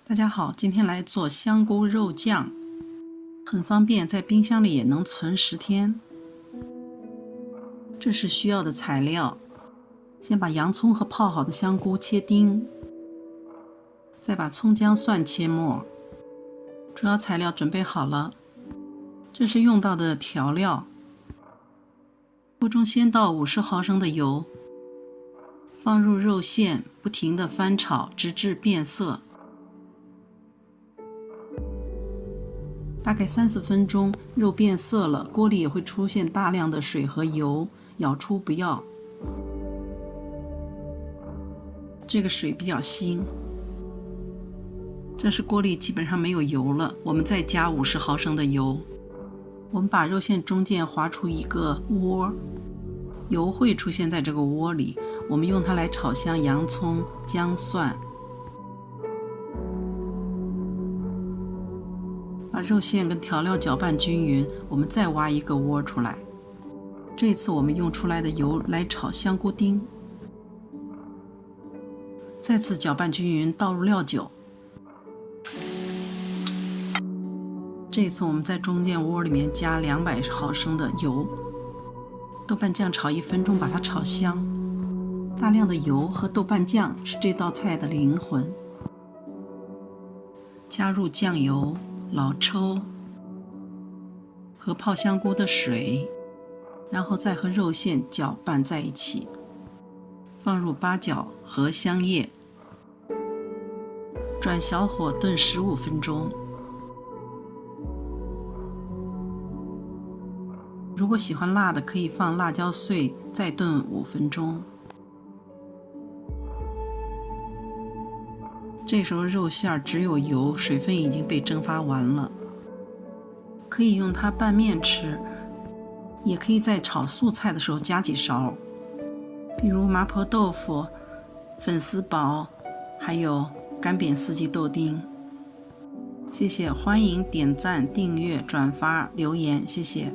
大家好，今天来做香菇肉酱，很方便，在冰箱里也能存10天。这是需要的材料：先把洋葱和泡好的香菇切丁，再把葱姜蒜切末。主要材料准备好了，这是用到的调料。锅中先倒50毫升的油，放入肉馅，不停地翻炒，直至变色。大概30分钟，肉变色了，锅里也会出现大量的水和油，舀出不要。这个水比较腥，这时锅里基本上没有油了，我们再加50毫升的油。我们把肉馅中间划出一个窝，油会出现在这个窝里，我们用它来炒香洋葱、姜蒜。把肉馅跟调料搅拌均匀，我们再挖一个窝出来。这次我们用出来的油来炒香菇丁。再次搅拌均匀，倒入料酒。这次我们在中间窝里面加200毫升的油。豆瓣酱炒1分钟，把它炒香。大量的油和豆瓣酱是这道菜的灵魂。加入酱油、老抽和泡香菇的水，然后再和肉馅搅拌在一起。放入八角和香叶，转小火炖15分钟。如果喜欢辣的，可以放辣椒碎，再炖5分钟。这时候肉馅只有油，水分已经被蒸发完了。可以用它拌面吃，也可以在炒素菜的时候加几勺，比如麻婆豆腐、粉丝煲，还有干煸四季豆丁。谢谢，欢迎点赞、订阅、转发、留言，谢谢。